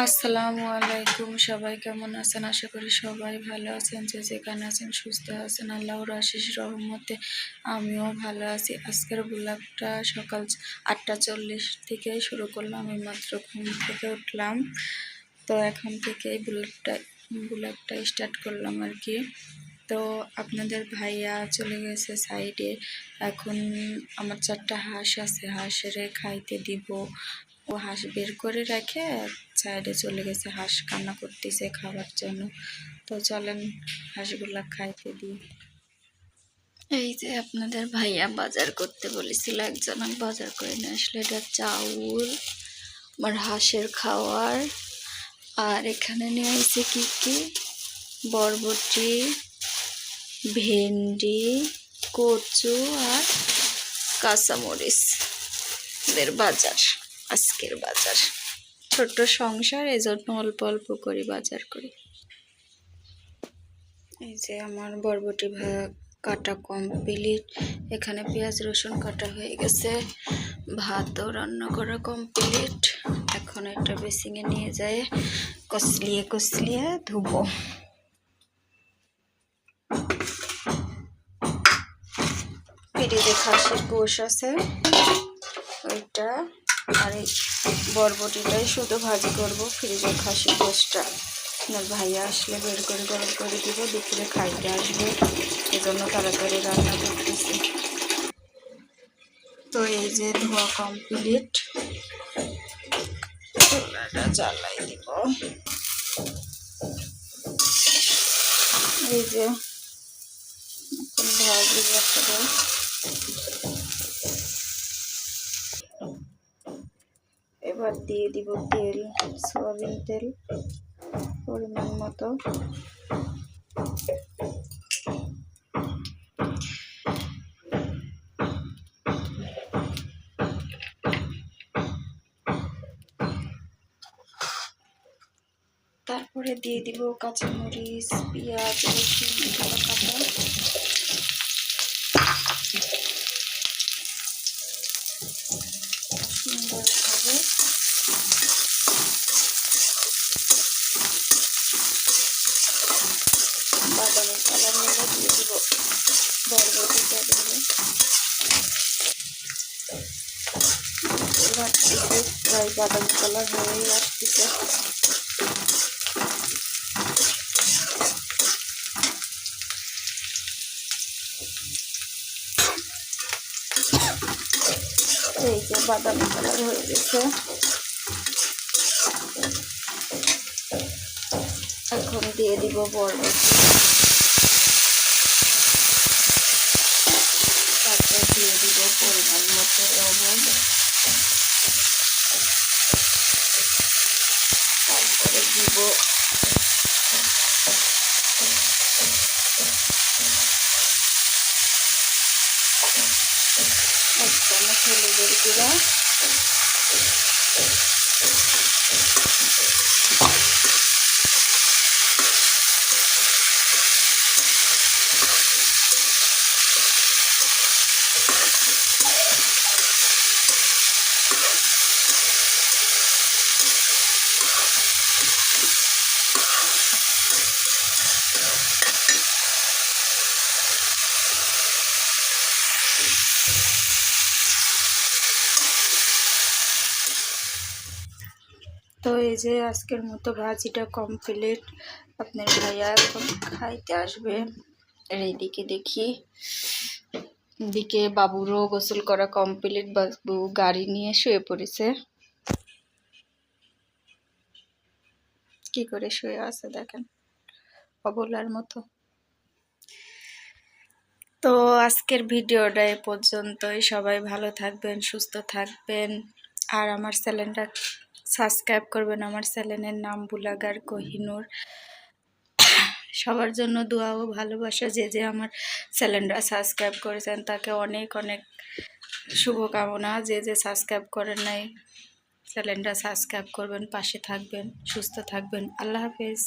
আসসালামু আলাইকুম। সবাই কেমন আছেন? আশা করি সবাই ভালো আছেন। যে যেখানে আছেন সুস্থ আছেন, আল্লাহর আশিস রহমতে আমিও ভালো আছি। আজকের ব্লগটা সকাল 8:40 থেকে শুরু করলাম। আমি মাত্র ঘুম থেকে উঠলাম, তো এখন থেকে এই ব্লগটা স্টার্ট করলাম আর কি। তো আপনাদের ভাইয়া চলে গেছে সাইডে। এখন আমার 4টা হাঁস আছে, হাঁসের খাইতে দিব। ও হাঁস বের করে রেখে সাইডে চলে গেছে, হাঁস কান্না করতেছে খাবার জন্য। তো চলেন হাঁসগুলা খাইতে দিই। এই যে আপনাদের ভাইয়া বাজার করতে বলেছিল, একজন বাজার করে নিয়ে আসলে। এটা চাউল, আমার হাঁসের খাওয়ার, আর এখানে নিয়ে আসছে কি বরবটি, ভেন্ডি, কচু আর কাঁচামরিচ। এদের বাজার, আজকের বাজার। ছোট্ট সংসার, এজন্য অল্প অল্প করে বাজার করি। এই যে আমার বরবটি কাটা কমপ্লিট। এখানে পেঁয়াজ রসুন কাটা হয়ে গেছে, ভাতও রান্না করা কমপ্লিট। এখন একটা বেসিংয়ে নিয়ে যায় কসলিয়ে ধুবো। ফ্রিজে খাসির গোশ আছে ওইটা, আর এই বরবটিটাই শুধু ভাজি করব। ফ্রিজে খাসির গোশটা আপনার ভাইয়া আসলে বের করে গরম করে দিব, দুপুরে খাইতে আসবে, এজন্য তাড়াতাড়ি রান্না করতেছি। তো এই যে ধোয়া কমপ্লিট, চুলাটা জ্বালাই দিব। এই যে ভাজি বসাবো। এবার দিয়ে দিব তেল, সয়াবিন তেল পরিমাণ মতো। তারপরে দিয়ে দিব কাঁচামরিচ, পেঁয়াজ, রসুন কাটা। সুন্দরভাবে বাদামি কালার নিয়ে দিয়ে দিব বরবটিটা দিয়ে। এবার প্রায় বাদামি কালার হয়ে আসতেছে। এই যে বাদামি কালার হয়ে গেছে। এখন দিয়ে দিব বরবটি, তারপর দিয়ে দিব পরিমাণ মতো লবণ, তারপরে দিব এক চামচ হলুদের গুঁড়া, তো এই যে আজকের মতো ভাজিটা কমপ্লিট। আপনার ভাইয়া এখন খাইতে আসবে। আর এইদিকে দেখি, এদিকে বাবুরও গোসল করা কমপ্লিট। বাবু গাড়ি নিয়ে শুয়ে পড়েছে। কি করে শুয়ে আছে দেখেন, অবলার মতো। তো আজকের ভিডিওটা এ পর্যন্তই। সবাই ভালো থাকবেন, সুস্থ থাকবেন, আর আমার চ্যানেলটা সাবস্ক্রাইব করবেন। আমার চ্যানেলের নাম ব্লগার কোহিনুর। সবার জন্য দোয়া ও ভালোবাসা। যে আমার চ্যানেলটা সাবস্ক্রাইব করেছেন তাকে অনেক অনেক শুভকামনা। যে সাবস্ক্রাইব করেন নাই, চ্যানেলটা সাবস্ক্রাইব করবেন, পাশে থাকবেন, সুস্থ থাকবেন। আল্লাহ হাফেজ।